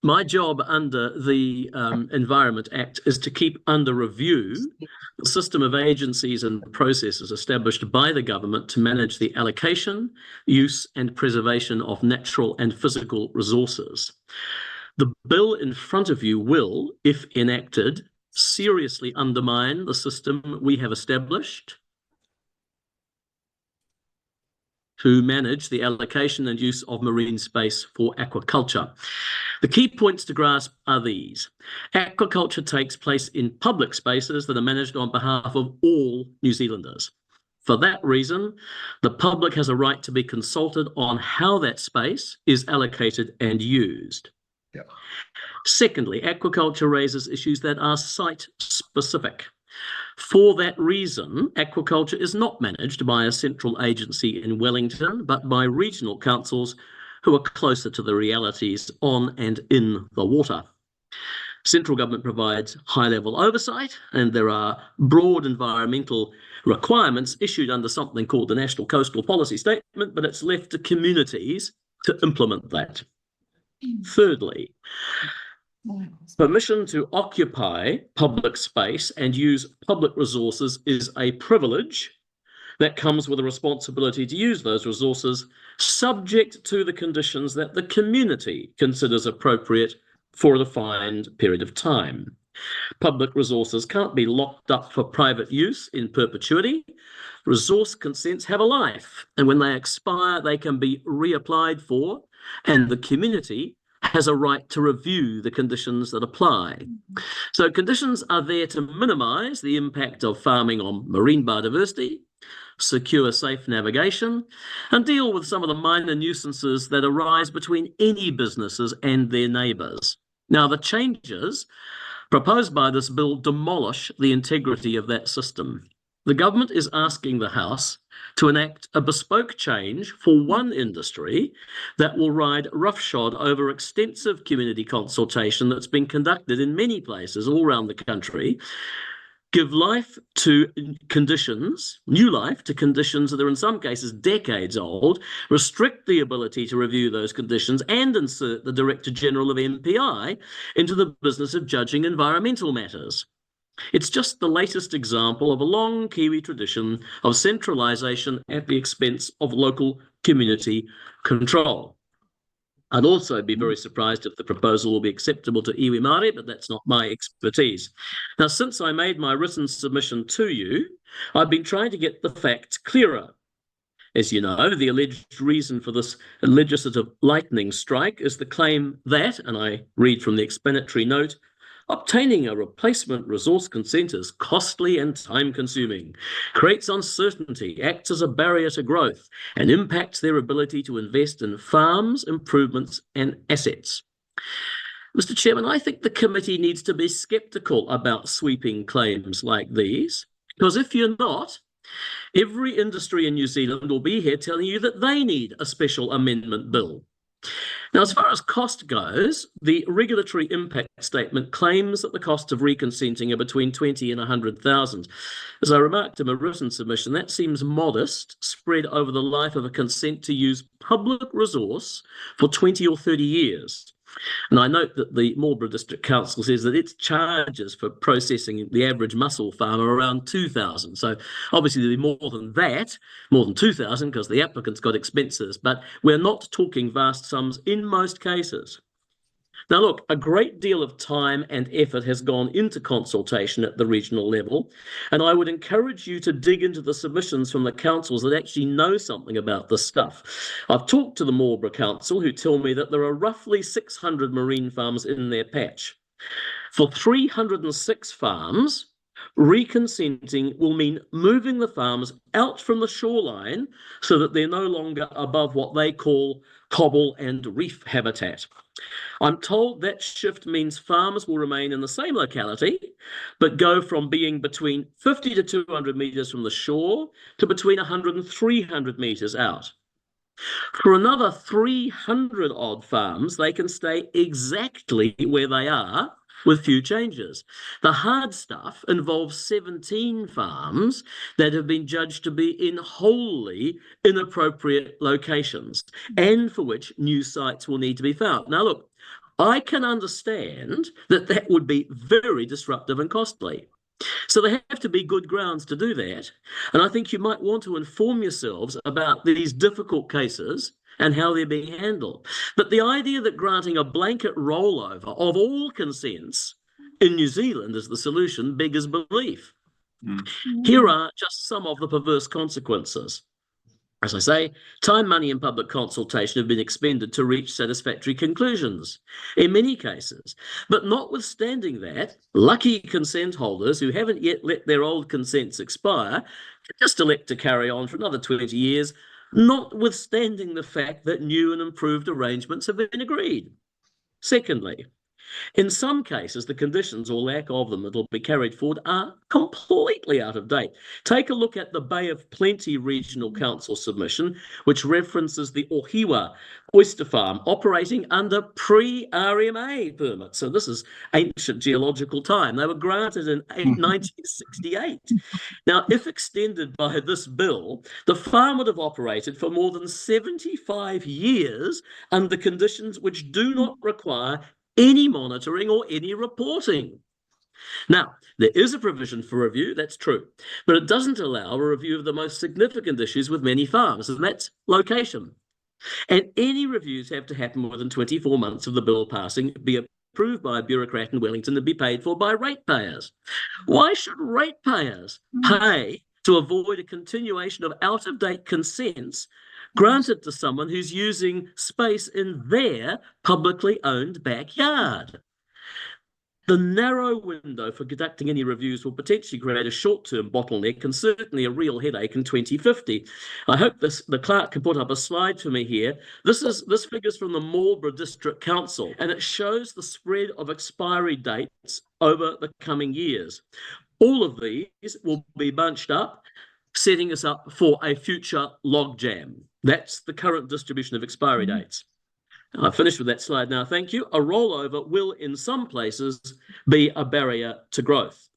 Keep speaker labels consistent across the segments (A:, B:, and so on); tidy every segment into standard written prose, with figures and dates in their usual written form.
A: My job under the Environment Act is to keep under review the system of agencies and processes established by the government to manage the allocation, use and preservation of natural and physical resources. The bill in front of you will, if enacted, seriously undermine the system we have established to manage the allocation and use of marine space for aquaculture. The key points to grasp are these. Aquaculture takes place in public spaces that are managed on behalf of all New Zealanders. For that reason, the public has a right to be consulted on how that space is allocated and used.
B: Yep.
A: Secondly, aquaculture raises issues that are site-specific. For that reason, aquaculture is not managed by a central agency in Wellington, but by regional councils who are closer to the realities on and in the water. Central government provides high-level oversight, and there are broad environmental requirements issued under something called the National Coastal Policy Statement, but it's left to communities to implement that. Thirdly, permission to occupy public space and use public resources is a privilege that comes with a responsibility to use those resources, subject to the conditions that the community considers appropriate for a defined period of time. Public resources can't be locked up for private use in perpetuity. Resource consents have a life, and when they expire, they can be reapplied for, and the community has a right to review the conditions that apply. So conditions are there to minimise the impact of farming on marine biodiversity, secure safe navigation, and deal with some of the minor nuisances that arise between any businesses and their neighbours. Now, the changes proposed by this bill demolish the integrity of that system. The government is asking the House to enact a bespoke change for one industry that will ride roughshod over extensive community consultation that's been conducted in many places all around the country, give life to conditions, new life to conditions that are in some cases decades old, restrict the ability to review those conditions, and insert the Director General of MPI into the business of judging environmental matters. It's just the latest example of a long Kiwi tradition of centralisation at the expense of local community control. I'd also be very surprised if the proposal will be acceptable to iwi Māori, but that's not my expertise. Now, since I made my written submission to you, I've been trying to get the facts clearer. As you know, the alleged reason for this legislative lightning strike is the claim that, and I read from the explanatory note, obtaining a replacement resource consent is costly and time-consuming, creates uncertainty, acts as a barrier to growth, and impacts their ability to invest in farms, improvements, and assets. Mr. Chairman, I think the committee needs to be sceptical about sweeping claims like these, because if you're not, every industry in New Zealand will be here telling you that they need a special amendment bill. Now, as far as cost goes, the regulatory impact statement claims that the costs of reconsenting are between 20 and 100,000. As I remarked in my written submission, that seems modest, spread over the life of a consent to use public resource for 20 or 30 years. And I note that the Marlborough District Council says that its charges for processing the average mussel farm are around 2,000. So obviously there'll be more than that, more than 2,000, because the applicant's got expenses, but we're not talking vast sums in most cases. Now look, a great deal of time and effort has gone into consultation at the regional level, and I would encourage you to dig into the submissions from the councils that actually know something about this stuff. I've talked to the Marlborough Council, who tell me that there are roughly 600 marine farms in their patch. For 306 farms, reconsenting will mean moving the farms out from the shoreline so that they're no longer above what they call cobble and reef habitat. I'm told that shift means farms will remain in the same locality, but go from being between 50 to 200 metres from the shore to between 100 and 300 metres out. For another 300 odd farms, they can stay exactly where they are with few changes. The hard stuff involves 17 farms that have been judged to be in wholly inappropriate locations and for which new sites will need to be found. Now look, I can understand that that would be very disruptive and costly. So there have to be good grounds to do that. And I think you might want to inform yourselves about these difficult cases and how they're being handled. But the idea that granting a blanket rollover of all consents in New Zealand is the solution beggars belief. Here are just some of the perverse consequences. As I say, time, money, and public consultation have been expended to reach satisfactory conclusions in many cases. But notwithstanding that, lucky consent holders who haven't yet let their old consents expire can just elect to carry on for another 20 years, notwithstanding the fact that new and improved arrangements have been agreed. Secondly, in some cases, the conditions or lack of them that will be carried forward are completely out of date. Take a look at the Bay of Plenty Regional Council submission, which references the Ohiwa oyster farm operating under pre-RMA permits. So this is ancient geological time. They were granted in 1968. Now, if extended by this bill, the farm would have operated for more than 75 years under conditions which do not require any monitoring or any reporting. Now, there is a provision for review, that's true, but it doesn't allow a review of the most significant issues with many farms, and that's location. And any reviews have to happen within 24 months of the bill passing, be approved by a bureaucrat in Wellington, and be paid for by ratepayers. Why should ratepayers pay to avoid a continuation of out-of-date consents granted to someone who's using space in their publicly owned backyard? The narrow window for conducting any reviews will potentially create a short-term bottleneck and certainly a real headache in 2050. I hope the clerk can put up a slide for me here. This figure's from the Marlborough District Council, and it shows the spread of expiry dates over the coming years. All of these will be bunched up, setting us up for a future logjam. That's the current distribution of expiry dates. I've finished with that slide now, thank you. A rollover will, in some places, be a barrier to growth.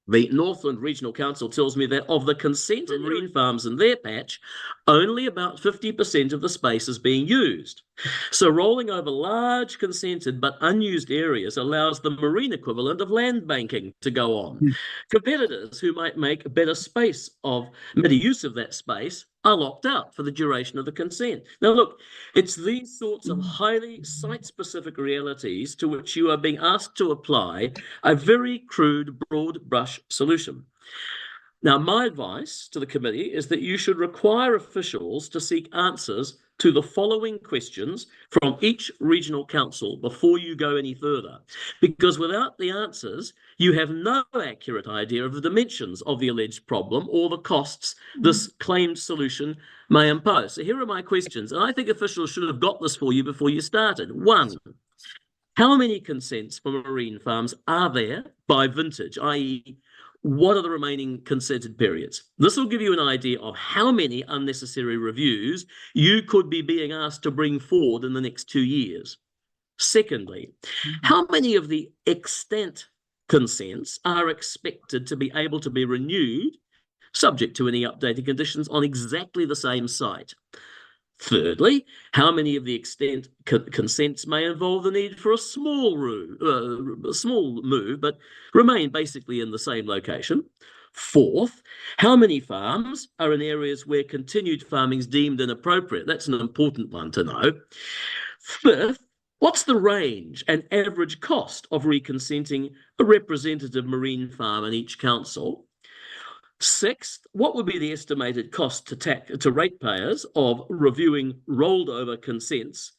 A: The Northland Regional Council tells me that of the consented marine farms in their patch, only about 50% of the space is being used. So rolling over large consented but unused areas allows the marine equivalent of land banking to go on. Competitors who might make better use of that space are locked out for the duration of the consent. Now look, it's these sorts of highly site-specific realities to which you are being asked to apply a very crude, broad brush solution. Now, my advice to the committee is that you should require officials to seek answers to the following questions from each regional council before you go any further, because without the answers, you have no accurate idea of the dimensions of the alleged problem or the costs this claimed solution may impose. So here are my questions, and I think officials should have got this for you before you started. 1, how many consents for marine farms are there by vintage, i.e., what are the remaining consented periods? This will give you an idea of how many unnecessary reviews you could be being asked to bring forward in the next 2 years. Secondly, how many of the extant consents are expected to be able to be renewed, subject to any updated conditions on exactly the same site? Thirdly, how many of the extent consents may involve the need for a small move, but remain basically in the same location? Fourth, how many farms are in areas where continued farming is deemed inappropriate? That's an important one to know. Fifth, what's the range and average cost of reconsenting a representative marine farm in each council? Sixth, what would be the estimated cost to ratepayers of reviewing rolled over consents,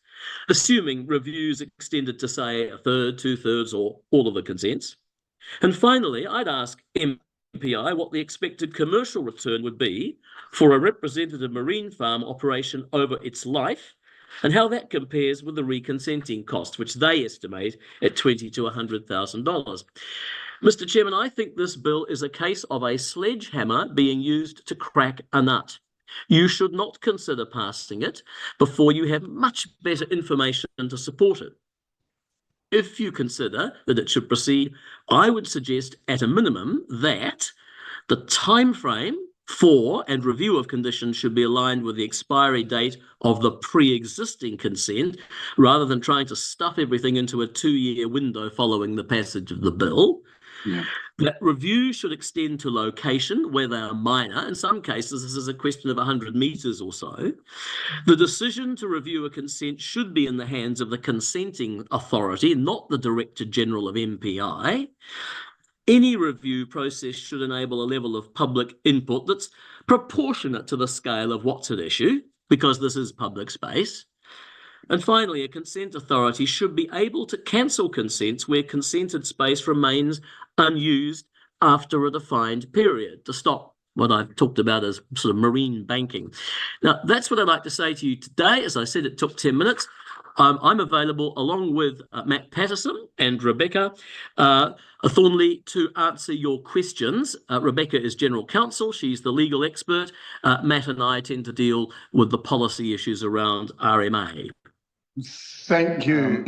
A: assuming reviews extended to, say, a third, 2/3, or all of the consents? And finally, I'd ask MPI what the expected commercial return would be for a representative marine farm operation over its life, and how that compares with the reconsenting cost, which they estimate at $20,000 to $100,000. Mr. Chairman, I think this bill is a case of a sledgehammer being used to crack a nut. You should not consider passing it before you have much better information to support it. If you consider that it should proceed, I would suggest at a minimum that the time frame for and review of conditions should be aligned with the expiry date of the pre-existing consent, rather than trying to stuff everything into a 2-year window following the passage of the bill.
B: Yeah.
A: That review should extend to location where they are minor. In some cases, this is a question of 100 metres or so. The decision to review a consent should be in the hands of the consenting authority, not the Director General of MPI. Any review process should enable a level of public input that's proportionate to the scale of what's at issue, because this is public space. And finally, a consent authority should be able to cancel consents where consented space remains unused after a defined period, to stop what I've talked about as sort of marine banking. Now, that's what I'd like to say to you today. As I said, it took 10 minutes. I'm available along with Matt Paterson and Rebecca Thornley to answer your questions. Rebecca is General Counsel. She's the legal expert. Matt and I tend to deal with the policy issues around RMA.
C: Thank you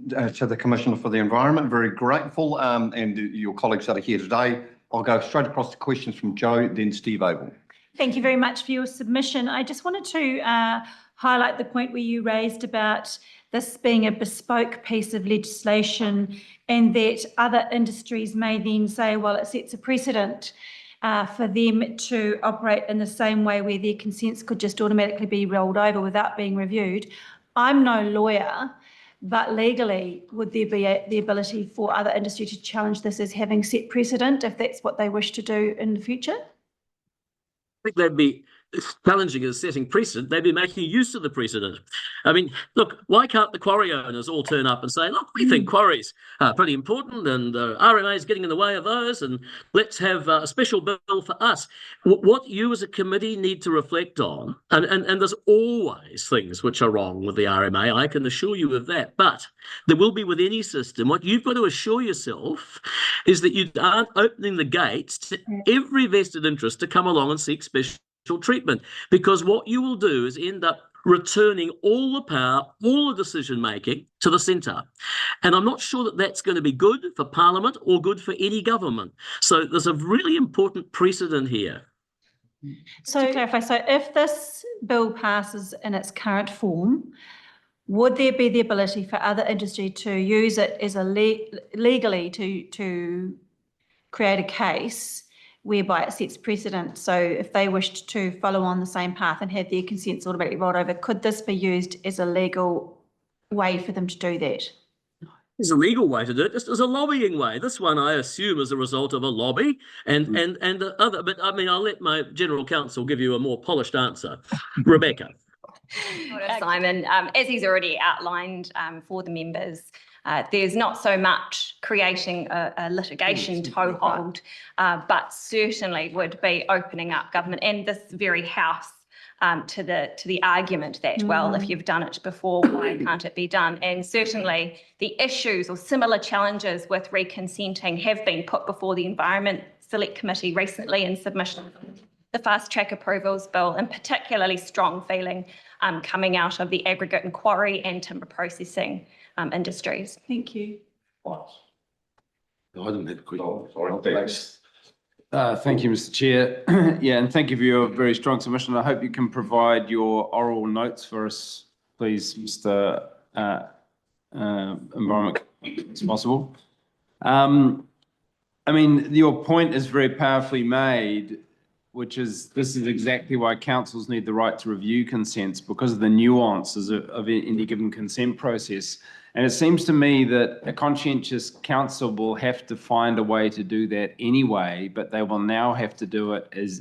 C: to the Commissioner for the Environment. Very grateful, and your colleagues that are here today. I'll go straight across to questions from Joe, then Steve Abel.
D: Thank you very much for your submission. I just wanted to highlight the point where you raised about this being a bespoke piece of legislation, and that other industries may then say, well, it sets a precedent for them to operate in the same way, where their consents could just automatically be rolled over without being reviewed. I'm no lawyer, but legally, would there be the ability for other industry to challenge this as having set precedent if that's what they wish to do in the future?
A: I think they'd be challenging as setting precedent. They'd be making use of the precedent. I mean, look, why can't the quarry owners all turn up and say, look, we think quarries are pretty important, and RMA is getting in the way of those, and let's have a special bill for us. What you as a committee need to reflect on, and there's always things which are wrong with the RMA, I can assure you of that, but there will be with any system. What you've got to assure yourself is that you aren't opening the gates to every vested interest to come along and seek special treatment, because what you will do is end up returning all the power, all the decision making to the centre, and I'm not sure that that's going to be good for Parliament or good for any government. So there's a really important precedent here.
D: So to clarify, so if this bill passes in its current form, would there be the ability for other industry to use it as a legally to create a case whereby it sets precedent? So if they wished to follow on the same path and have their consents automatically rolled over, could this be used as a legal way for them to do that?
A: There's a legal way to do it. Just as a lobbying way. This one, I assume, is a result of a lobby, and other. But I mean, I'll let my General Counsel give you a more polished answer. Rebecca.
E: Simon, as he's already outlined for the members, there's not so much creating a litigation toehold, but certainly would be opening up government and this very House to the argument that, well, if you've done it before, why can't it be done? And certainly the issues or similar challenges with reconsenting have been put before the Environment Select Committee recently in submission. The fast track approvals bill, and particularly strong feeling coming out of the aggregate and quarry and timber processing industries.
D: Thank you.
B: I didn't have a question. Thanks. Thank you, Mr. Chair. Yeah, and thank you for your very strong submission. I hope you can provide your oral notes for us, please, Mr. Environment, as possible. I mean, your point is very powerfully made, which is this is exactly why councils need the right to review consents, because of the nuances of any given consent process. And it seems to me that a conscientious council will have to find a way to do that anyway, but they will now have to do it, is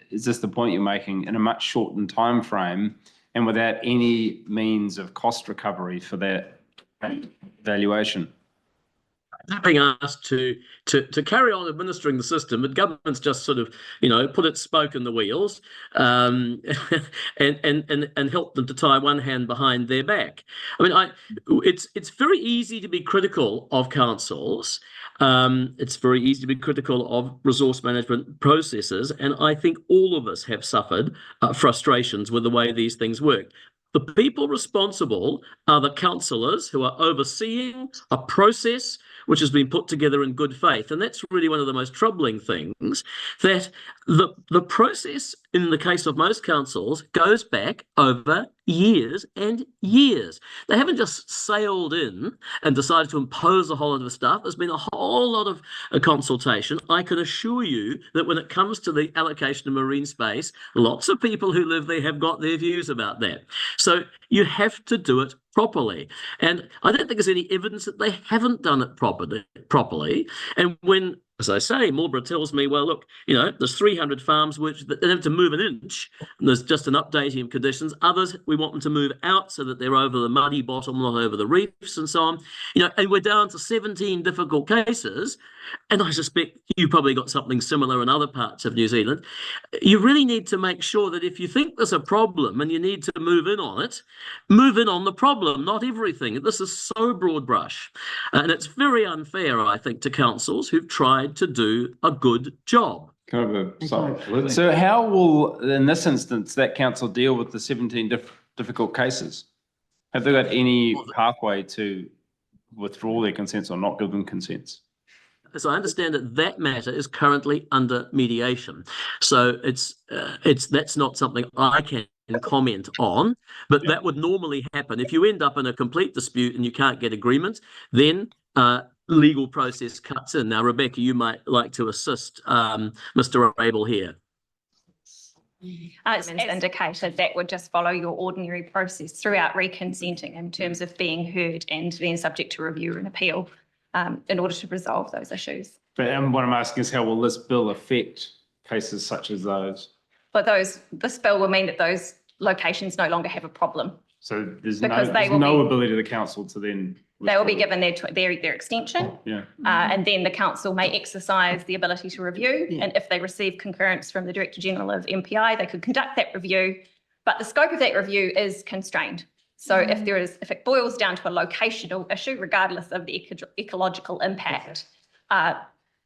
B: this the point you're making, in a much shortened time frame and without any means of cost recovery for that valuation?
A: Being asked to carry on administering the system, but government's just sort of, put its spoke in the wheels and help them to tie one hand behind their back. I mean, it's very easy to be critical of councils. It's very easy to be critical of resource management processes, and I think all of us have suffered frustrations with the way these things work. The people responsible are the councillors who are overseeing a process which has been put together in good faith. And that's really one of the most troubling things, that the process in the case of most councils goes back over years and years. They haven't just sailed in and decided to impose a whole lot of stuff. There's been a whole lot of consultation. I can assure you that when it comes to the allocation of marine space, lots of people who live there have got their views about that. So you have to do it properly. And I don't think there's any evidence that they haven't done it properly. And when, as I say, Marlborough tells me, well, look, there's 300 farms which they have to move an inch, and there's just an updating of conditions. Others, we want them to move out so that they're over the muddy bottom, not over the reefs and so on. And we're down to 17 difficult cases. And I suspect you probably got something similar in other parts of New Zealand. You really need to make sure that if you think there's a problem and you need to move in on it, move in on the problem, not everything. This is so broad brush. And it's very unfair, I think, to councils who've tried to do a good job.
B: So how will, in this instance, that council deal with the 17 difficult cases? Have they got any pathway to withdraw their consents or not give them consents?
A: As I understand it, that matter is currently under mediation. So that's not something I can comment on, but that would normally happen. If you end up in a complete dispute and you can't get agreement, then legal process cuts in. Now, Rebecca, you might like to assist Mr. Abel here.
E: As indicated, that would just follow your ordinary process throughout reconsenting in terms of being heard and then subject to review and appeal in order to resolve those issues.
B: But what I'm asking is, how will this bill affect cases such as those?
E: But this bill will mean that those locations no longer have a problem.
B: So there's
E: Because
B: no ability of the council to then
E: they will be given their extension,
B: yeah.
E: And then the council may exercise the ability to review. And if they receive concurrence from the Director General of MPI, they could conduct that review. But the scope of that review is constrained. So if it boils down to a locational issue, regardless of the ecological impact,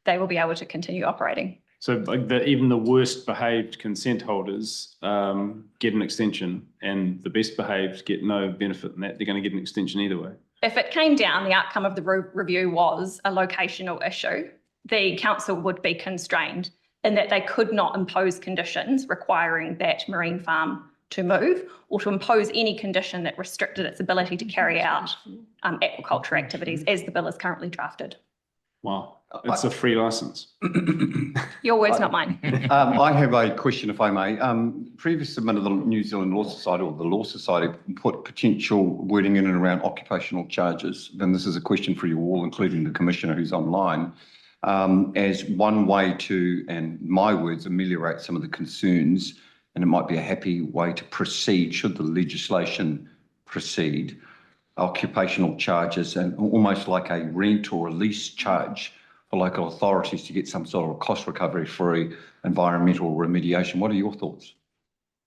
E: they will be able to continue operating.
B: So like even the worst behaved consent holders get an extension, and the best behaved get no benefit in that. They're going to get an extension either way.
E: If it came down, the outcome of the review was a locational issue, the council would be constrained in that they could not impose conditions requiring that marine farm to move, or to impose any condition that restricted its ability to carry out aquaculture activities as the bill is currently drafted.
B: Wow, it's a free license.
E: Your words, not mine.
C: I have a question, if I may. Previous submitted of the New Zealand Law Society, or the Law Society, put potential wording in and around occupational charges. Then this is a question for you all, including the Commissioner who's online, as one way to, and my words, ameliorate some of the concerns, and it might be a happy way to proceed, should the legislation proceed, occupational charges, and almost like a rent or a lease charge for local authorities to get some sort of cost recovery for environmental remediation. What are your thoughts?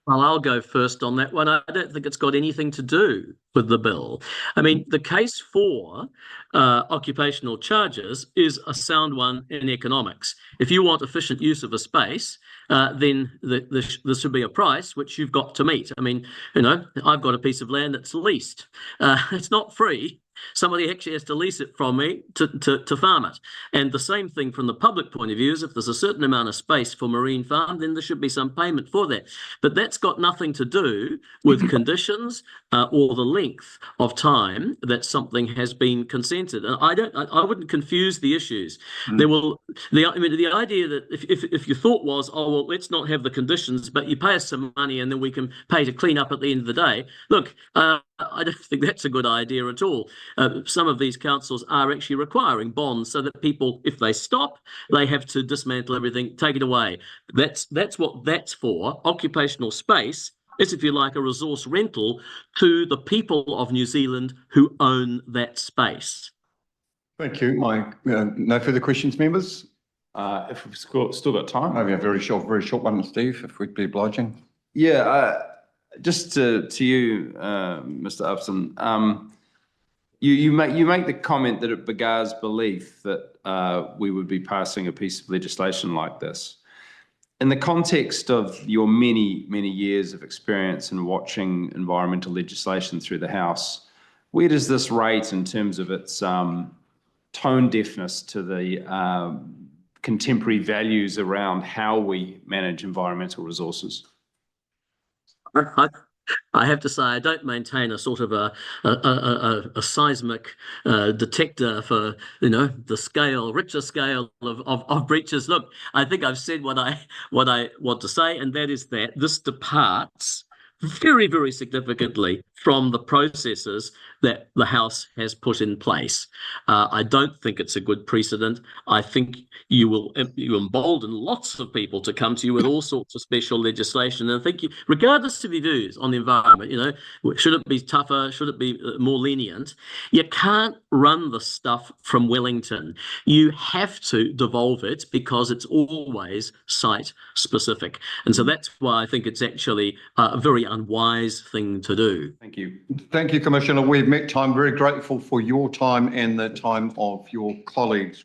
A: Well, I'll go first on that one. I don't think it's got anything to do with the bill. I mean, the case for occupational charges is a sound one in economics. If you want efficient use of a space, then there should be a price which you've got to meet. I mean, I've got a piece of land that's leased. It's not free. Somebody actually has to lease it from me to farm it. And the same thing from the public point of view is if there's a certain amount of space for marine farm, then there should be some payment for that. But that's got nothing to do with conditions or the length of time that something has been consented. And I wouldn't confuse the issues. The idea that if your thought was, oh, well, let's not have the conditions, but you pay us some money and then we can pay to clean up at the end of the day. Look, I don't think that's a good idea at all. Some of these councils are actually requiring bonds so that people, if they stop, they have to dismantle everything, take it away. That's what that's for. Occupational space is, if you like, a resource rental to the people of New Zealand who own that space.
C: Thank you. No further questions, members?
B: If we've still got time.
C: Maybe a very short one, Steve, if we'd be obliging.
B: Yeah, just to you, Mr. Upton, you make the comment that it begars belief that we would be passing a piece of legislation like this. In the context of your many, many years of experience in watching environmental legislation through the House, where does this rate in terms of its tone deafness to the contemporary values around how we manage environmental resources.
A: I have to say, I don't maintain a sort of a seismic detector for, you know, the richer scale of breaches. Look, I think I've said what I want to say, and that is that this departs very, very significantly from the processes that the House has put in place. I don't think it's a good precedent. I think you embolden lots of people to come to you with all sorts of special legislation. And I think, regardless of your views on the environment, you know, should it be tougher? Should it be more lenient? You can't run the stuff from Wellington. You have to devolve it because it's always site specific. And so that's why I think it's actually a very unwise thing to do.
B: Thank you.
C: Thank you, Commissioner. We've met time. Very grateful for your time and the time of your colleagues.